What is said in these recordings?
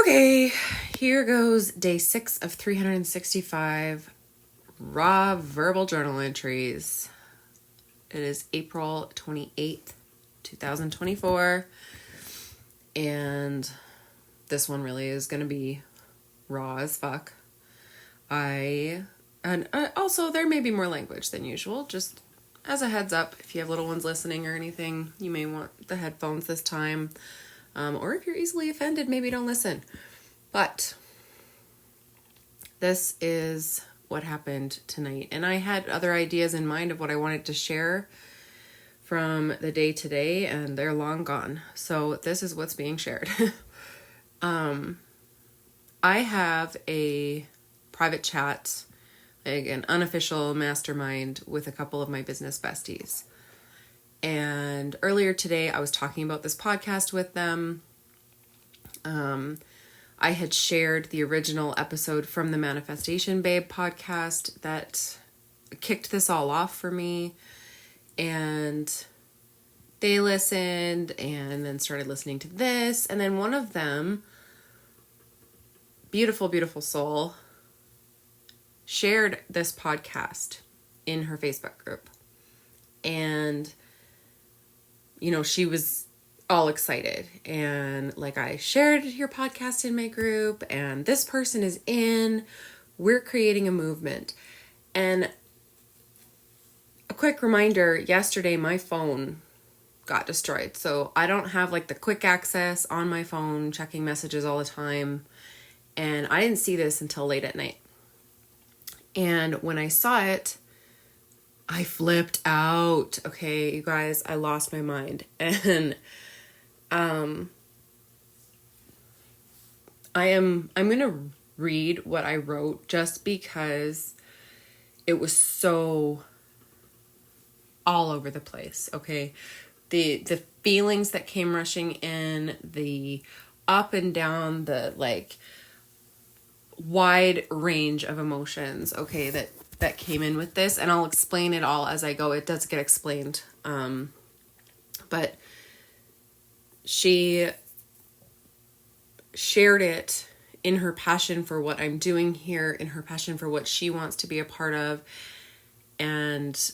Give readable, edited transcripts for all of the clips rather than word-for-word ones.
Okay, here goes day 6 of 365 raw verbal journal entries. It is April 28th, 2024, and this one really is going to be raw as fuck. Also, there may be more language than usual, just as a heads up, if you have little ones listening or anything, you may want the headphones this time. Or if you're easily offended, maybe don't listen. But this is what happened tonight. And I had other ideas in mind of what I wanted to share from the day today, and they're long gone. So this is what's being shared. I have a private chat, like an unofficial mastermind with a couple of my business besties. And earlier today, I was talking about this podcast with them. I had shared the original episode from the Manifestation Babe podcast that kicked this all off for me. And they listened and then started listening to this. And then one of them, beautiful, beautiful soul, shared this podcast in her Facebook group. And you know, she was all excited and like, I shared your podcast in my group and this person is in, we're creating a movement. And a quick reminder, yesterday my phone got destroyed. So I don't have like the quick access on my phone, checking messages all the time. And I didn't see this until late at night. And when I saw it, I flipped out. Okay, you guys, I lost my mind. And I'm going to read what I wrote just because it was so all over the place, okay? The feelings that came rushing in, the up and down, the like wide range of emotions, okay, that came in with this, and I'll explain it all as I go. It does get explained. But she shared it in her passion for what I'm doing here, in her passion for what she wants to be a part of. And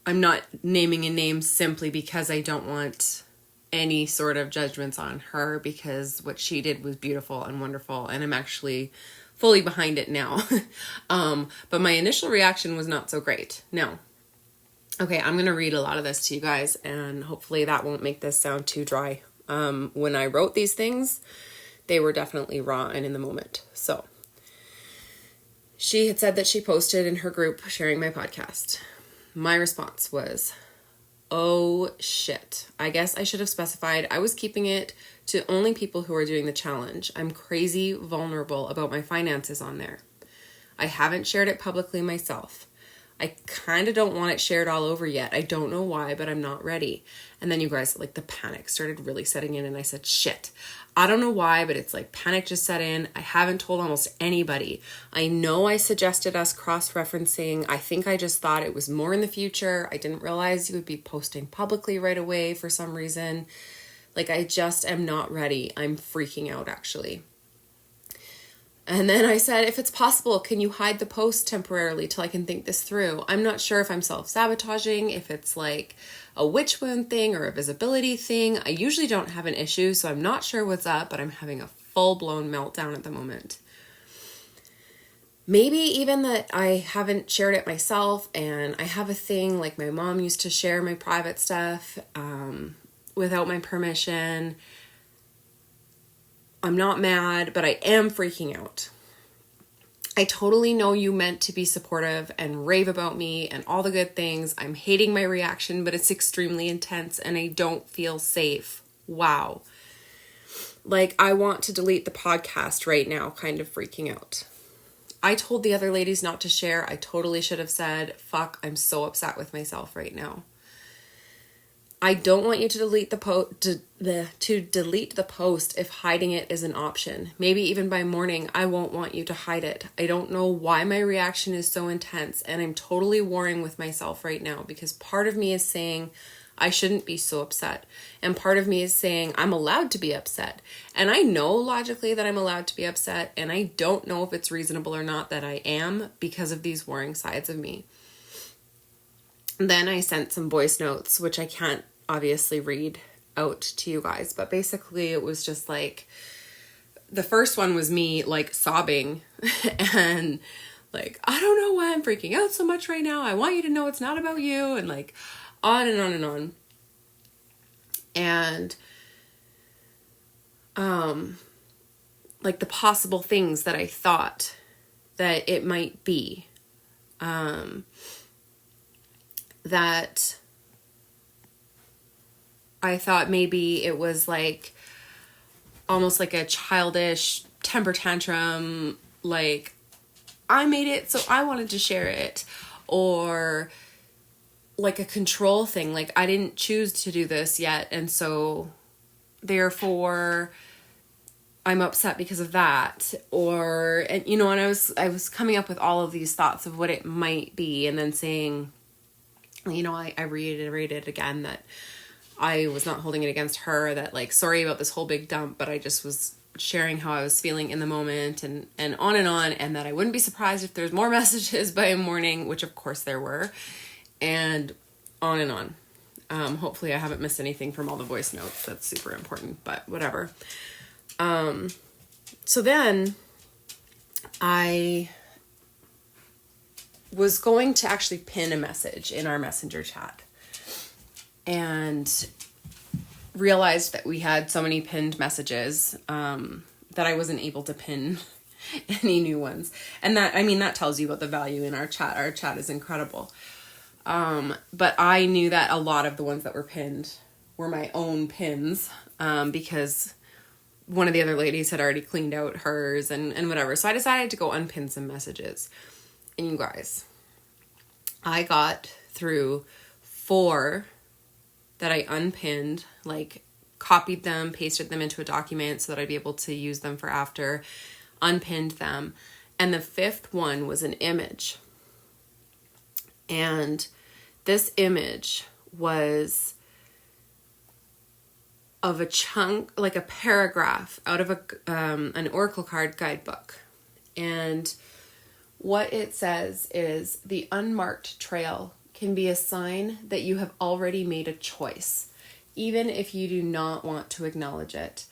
I'm not naming a name simply because I don't want any sort of judgments on her, because what she did was beautiful and wonderful, and I'm actually fully behind it now. But my initial reaction was not so great. Now, okay, I'm going to read a lot of this to you guys, and hopefully that won't make this sound too dry. When I wrote these things, they were definitely raw and in the moment. So she had said that she posted in her group sharing my podcast. My response was, oh shit. I guess I should have specified I was keeping it to only people who are doing the challenge. I'm crazy vulnerable about my finances on there. I haven't shared it publicly myself. I kind of don't want it shared all over yet. I don't know why, but I'm not ready. And then you guys, like the panic started really setting in, and I said, shit, I don't know why, but it's like panic just set in. I haven't told almost anybody. I know I suggested us cross-referencing. I think I just thought it was more in the future. I didn't realize you would be posting publicly right away for some reason. Like, I just am not ready. I'm freaking out, actually. And then I said, if it's possible, can you hide the post temporarily till I can think this through? I'm not sure if I'm self-sabotaging, if it's like a witch wound thing or a visibility thing. I usually don't have an issue, so I'm not sure what's up, but I'm having a full-blown meltdown at the moment. Maybe even that I haven't shared it myself, and I have a thing like my mom used to share my private stuff without my permission. I'm not mad, but I am freaking out. I totally know you meant to be supportive and rave about me and all the good things. I'm hating my reaction, but it's extremely intense and I don't feel safe. Wow. Like, I want to delete the podcast right now, kind of freaking out. I told the other ladies not to share. I totally should have said, fuck, I'm so upset with myself right now. I don't want you to delete to delete the post if hiding it is an option. Maybe even by morning, I won't want you to hide it. I don't know why my reaction is so intense, and I'm totally warring with myself right now because part of me is saying I shouldn't be so upset. And part of me is saying I'm allowed to be upset. And I know logically that I'm allowed to be upset. And I don't know if it's reasonable or not that I am because of these warring sides of me. Then I sent some voice notes, which I can't obviously read out to you guys. But basically it was just like, the first one was me like sobbing and like, I don't know why I'm freaking out so much right now. I want you to know it's not about you. And like on and on and on. And, like the possible things that I thought that it might be, that I thought maybe it was like almost like a childish temper tantrum, like I made it, so I wanted to share it. Or like a control thing, like I didn't choose to do this yet, and so therefore I'm upset because of that. Or, and you know, and I was coming up with all of these thoughts of what it might be, and then saying, you know, I reiterated again that I was not holding it against her, that like, sorry about this whole big dump, but I just was sharing how I was feeling in the moment, and on, and that I wouldn't be surprised if there's more messages by morning, which of course there were, and on and on. Hopefully I haven't missed anything from all the voice notes. That's super important, but whatever. So then I was going to actually pin a message in our messenger chat, and realized that we had so many pinned messages that I wasn't able to pin any new ones. And that, I mean, that tells you about the value in our chat. Our chat is incredible. But I knew that a lot of the ones that were pinned were my own pins, because one of the other ladies had already cleaned out hers and whatever. So I decided to go unpin some messages. And you guys, I got through 4 that I unpinned, like copied them, pasted them into a document so that I'd be able to use them for after, unpinned them. And the 5th one was an image. And this image was of a chunk, like a paragraph out of an Oracle card guidebook. And what it says is, the unmarked trail can be a sign that you have already made a choice, even if you do not want to acknowledge it.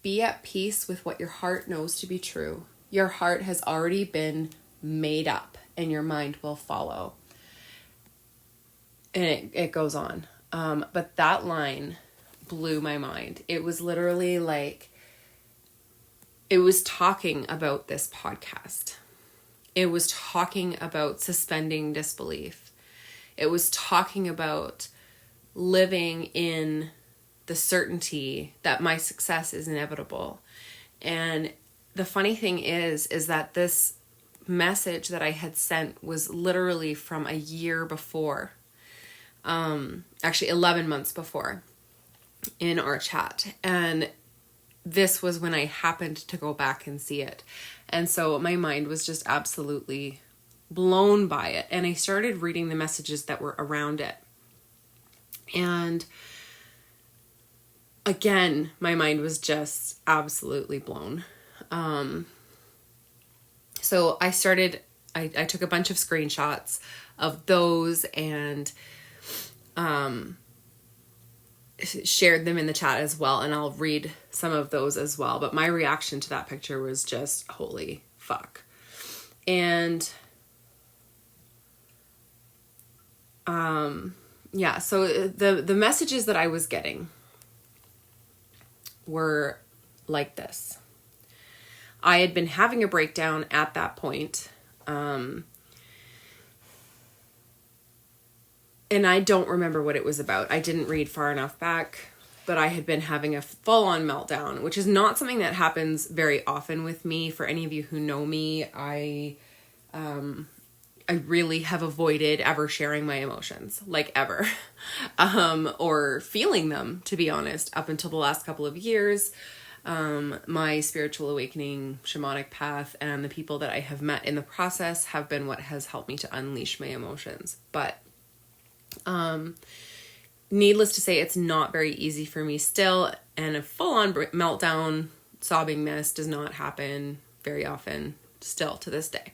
Be at peace with what your heart knows to be true. Your heart has already been made up, and your mind will follow. And it goes on. But that line blew my mind. It was literally like, it was talking about this podcast. It was talking about suspending disbelief. It was talking about living in the certainty that my success is inevitable. And the funny thing is that this message that I had sent was literally from a year before. Actually 11 months before, in our chat. And this was when I happened to go back and see it. And so my mind was just absolutely blown by it. And I started reading the messages that were around it. And again, my mind was just absolutely blown. So I took a bunch of screenshots of those and shared them in the chat as well. And I'll read some of those as well. But my reaction to that picture was just, holy fuck. And yeah, so the messages that I was getting were like this. I had been having a breakdown at that point. And I don't remember what it was about. I didn't read far enough back, but I had been having a full-on meltdown, which is not something that happens very often with me. For any of you who know me, I really have avoided ever sharing my emotions, like ever, or feeling them, to be honest, up until the last couple of years. My spiritual awakening, shamanic path, and the people that I have met in the process have been what has helped me to unleash my emotions. But needless to say, it's not very easy for me still, and a full-on meltdown, sobbing mess does not happen very often still to this day.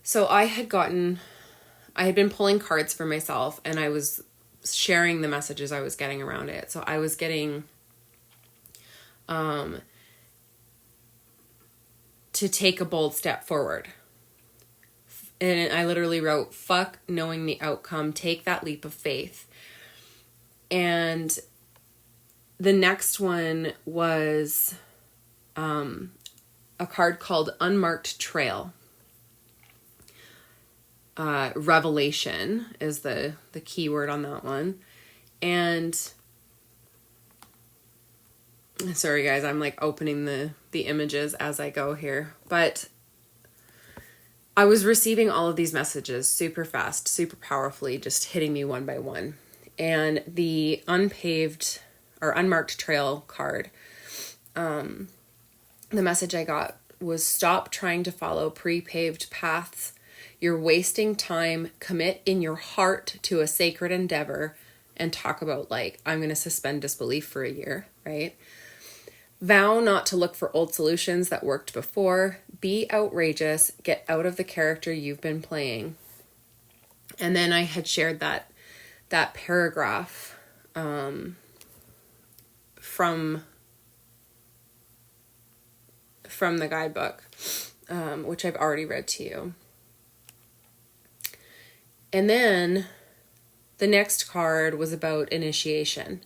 So I had been pulling cards for myself, and I was sharing the messages I was getting around it. So I was getting to take a bold step forward. And I literally wrote, fuck knowing the outcome, take that leap of faith. And the next one was a card called Unmarked Trail. Revelation is the key word on that one. And sorry guys, I'm like opening the images as I go here, but I was receiving all of these messages super fast, super powerfully, just hitting me one by one. And the unpaved or unmarked trail card, the message I got was, stop trying to follow pre-paved paths. You're wasting time. Commit in your heart to a sacred endeavor, and talk about like, I'm going to suspend disbelief for a year, right? Vow not to look for old solutions that worked before. Be outrageous. Get out of the character you've been playing. And then I had shared that paragraph from the guidebook, which I've already read to you. And then the next card was about initiation.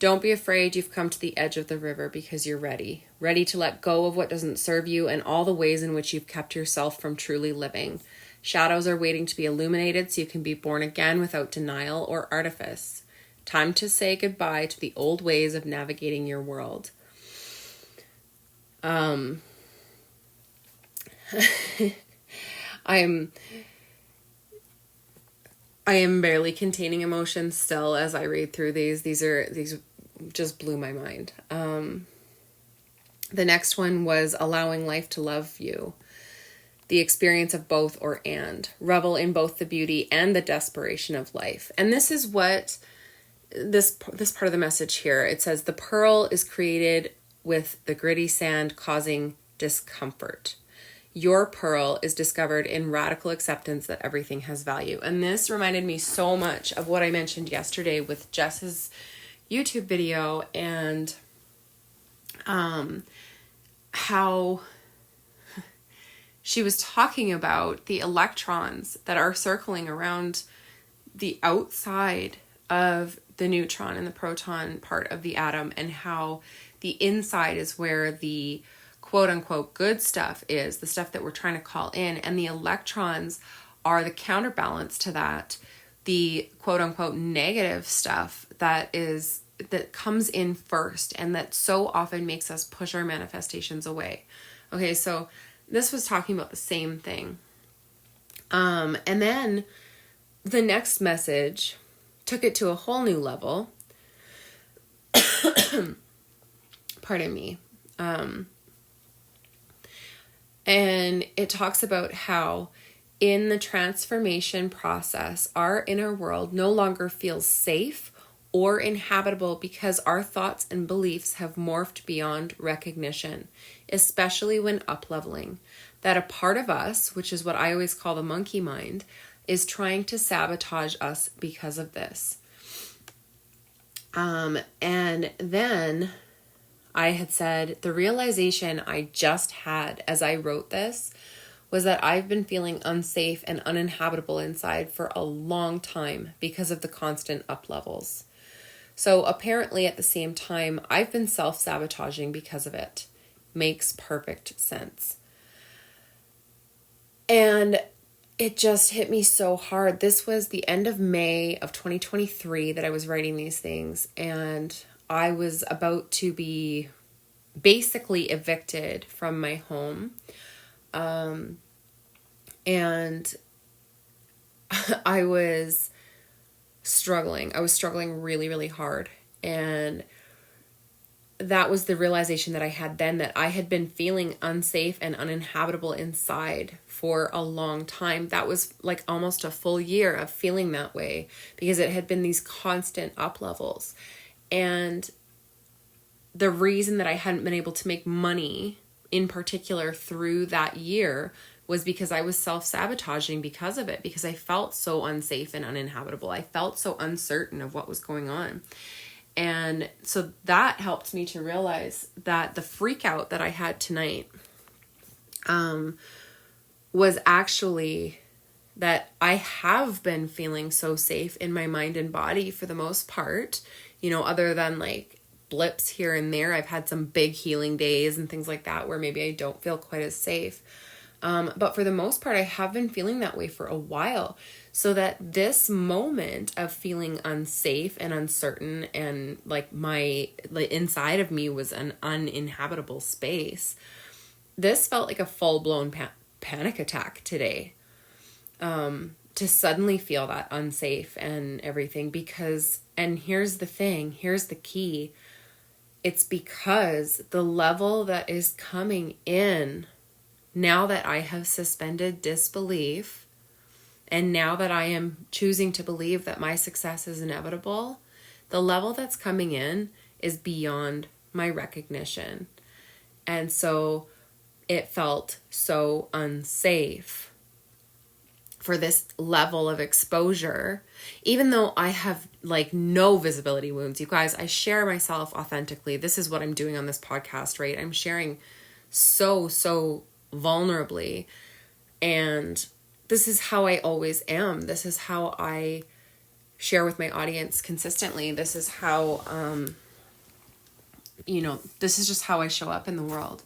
Don't be afraid you've come to the edge of the river, because you're ready. Ready to let go of what doesn't serve you and all the ways in which you've kept yourself from truly living. Shadows are waiting to be illuminated so you can be born again without denial or artifice. Time to say goodbye to the old ways of navigating your world. I am barely containing emotions still as I read through these. These just blew my mind. The next one was allowing life to love you. The experience of both, or and. Revel in both the beauty and the desperation of life. And this is what this part of the message here, it says, the pearl is created with the gritty sand causing discomfort. Your pearl is discovered in radical acceptance that everything has value. And this reminded me so much of what I mentioned yesterday with Jess's YouTube video, and how she was talking about the electrons that are circling around the outside of the neutron and the proton part of the atom, and how the inside is where the quote unquote good stuff is, the stuff that we're trying to call in, and the electrons are the counterbalance to that, the quote unquote negative stuff that comes in first, and that so often makes us push our manifestations away. Okay, so this was talking about the same thing. And then the next message took it to a whole new level. Pardon me. And it talks about how in the transformation process, our inner world no longer feels safe or inhabitable because our thoughts and beliefs have morphed beyond recognition, especially when up-leveling. That a part of us, which is what I always call the monkey mind, is trying to sabotage us because of this. And then I had said, the realization I just had as I wrote this was that I've been feeling unsafe and uninhabitable inside for a long time because of the constant up levels. So apparently at the same time, I've been self-sabotaging because of it. Makes perfect sense. And it just hit me so hard. This was the end of May of 2023 that I was writing these things, and I was about to be basically evicted from my home. And I was struggling. I was struggling really, really hard. And that was the realization that I had then, that I had been feeling unsafe and uninhabitable inside for a long time. That was like almost a full year of feeling that way, because it had been these constant up levels. And the reason that I hadn't been able to make money in particular through that year was because I was self-sabotaging because of it, because I felt so unsafe and uninhabitable. I felt so uncertain of what was going on. And so that helped me to realize that the freak out that I had tonight was actually that I have been feeling so safe in my mind and body for the most part, other than like blips here and there. I've had some big healing days and things like that where maybe I don't feel quite as safe. But for the most part, I have been feeling that way for a while. So that this moment of feeling unsafe and uncertain and like inside of me was an uninhabitable space, this felt like a full-blown panic attack today. To suddenly feel that unsafe and everything, because, and here's the thing, here's the key. It's because the level that is coming in now that I have suspended disbelief, and now that I am choosing to believe that my success is inevitable, the level that's coming in is beyond my recognition. And so it felt so unsafe for this level of exposure, even though I have like no visibility wounds. You guys, I share myself authentically. This is what I'm doing on this podcast, right? I'm sharing so vulnerably, and this is how I always am. This is how I share with my audience consistently. This is how, this is just how I show up in the world.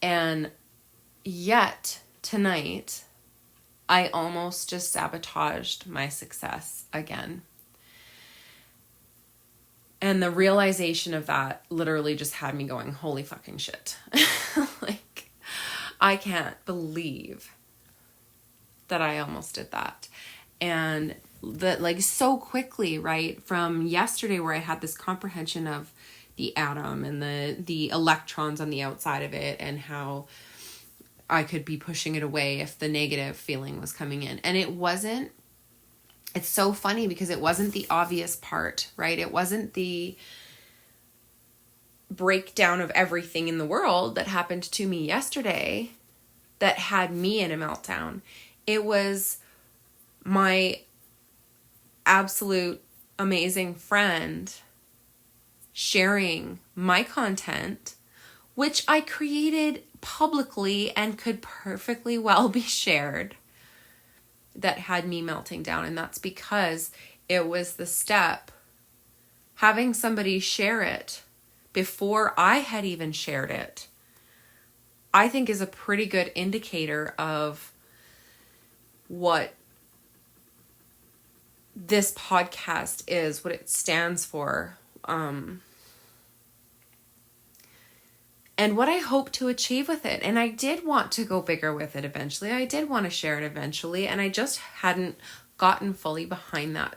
And yet tonight, I almost just sabotaged my success again. And the realization of that literally just had me going, holy fucking shit. Like, I can't believe that I almost did that. And that, like, so quickly, right? From yesterday where I had this comprehension of the atom and the electrons on the outside of it, and how I could be pushing it away if the negative feeling was coming in. And it's so funny because it wasn't the obvious part, right? It wasn't the breakdown of everything in the world that happened to me yesterday that had me in a meltdown. It was my absolute amazing friend sharing my content, which I created publicly and could perfectly well be shared, that had me melting down. And that's because it was the step, having somebody share it before I had even shared it, I think is a pretty good indicator of what this podcast is, what it stands for, and what I hope to achieve with it. And I did want to go bigger with it eventually. I did want to share it eventually, and I just hadn't gotten fully behind that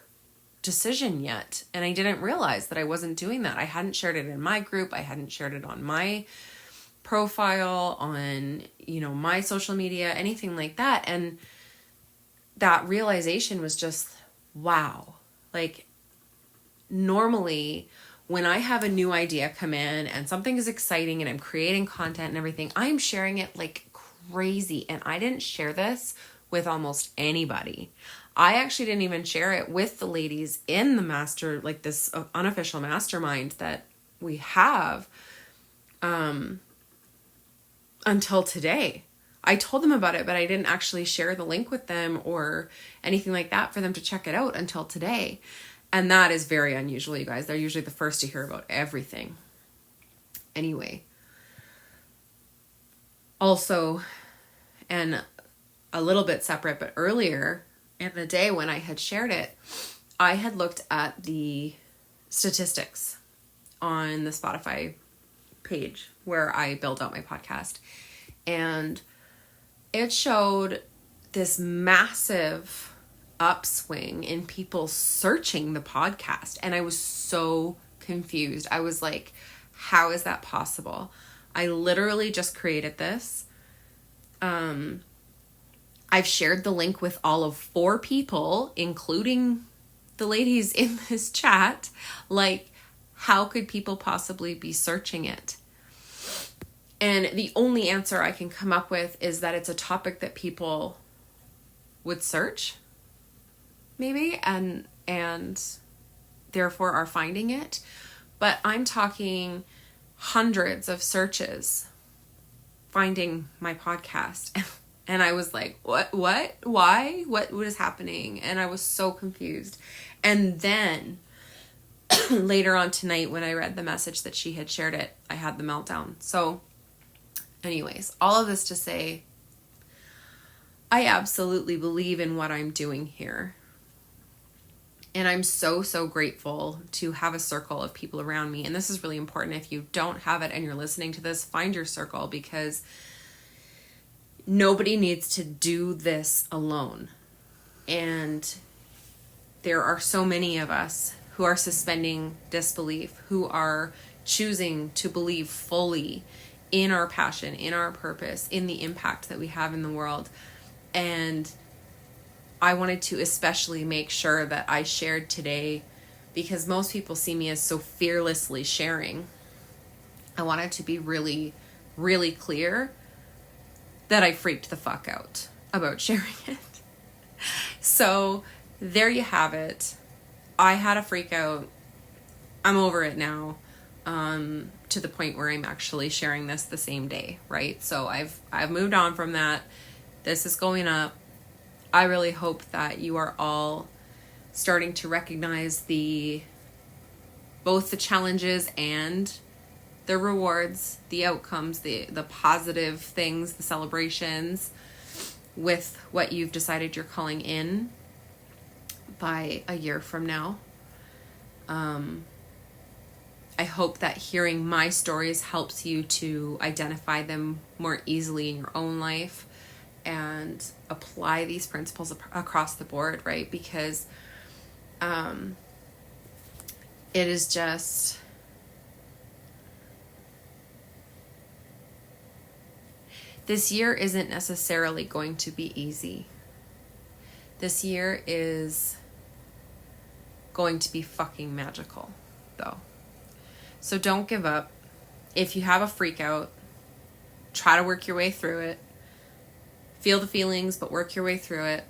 decision yet. And I didn't realize that I wasn't doing that. I hadn't shared it in my group. I hadn't shared it on my profile, on, my social media, anything like that. And that realization was just, wow. Like, normally when I have a new idea come in and something is exciting and I'm creating content and everything, I'm sharing it like crazy. And I didn't share this with almost anybody. I actually didn't even share it with the ladies in the this unofficial mastermind that we have, until today. I told them about it, but I didn't actually share the link with them or anything like that for them to check it out until today. And that is very unusual, you guys. They're usually the first to hear about everything. Anyway. Also, and a little bit separate, but earlier in the day when I had shared it, I had looked at the statistics on the Spotify page where I build out my podcast. And it showed this massive upswing in people searching the podcast. And I was so confused. I was like, How is that possible? I literally just created this. I've shared the link with all of 4 people, including the ladies in this chat. Like, how could people possibly be searching it? And the only answer I can come up with is that it's a topic that people would search, maybe, and therefore are finding it. But I'm talking hundreds of searches finding my podcast. And I was like, what, why, what is happening? And I was so confused. And then later on tonight, when I read the message that she had shared it, I had the meltdown. So anyways, all of this to say, I absolutely believe in what I'm doing here. And I'm so, so grateful to have a circle of people around me. And this is really important. If you don't have it and you're listening to this, find your circle, because nobody needs to do this alone. And there are so many of us who are suspending disbelief, who are choosing to believe fully in our passion, in our purpose, in the impact that we have in the world. And I wanted to especially make sure that I shared today, because most people see me as so fearlessly sharing. I wanted to be really, really clear that I freaked the fuck out about sharing it. So there you have it. I had a freak out. I'm over it now, to the point where I'm actually sharing this the same day, right? So I've moved on from that. This is going up. I really hope that you are all starting to recognize both the challenges and the rewards, the outcomes, the positive things, the celebrations with what you've decided you're calling in by a year from now. I hope that hearing my stories helps you to identify them more easily in your own life and apply these principles across the board, right? Because it is just... This year isn't necessarily going to be easy. This year is going to be fucking magical, though. So don't give up. If you have a freak out, try to work your way through it. Feel the feelings, but work your way through it.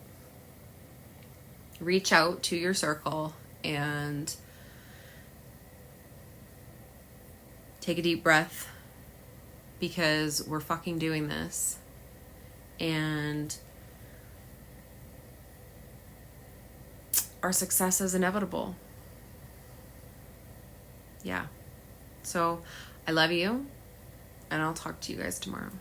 Reach out to your circle and take a deep breath, because we're fucking doing this. And our success is inevitable. Yeah. So I love you, and I'll talk to you guys tomorrow.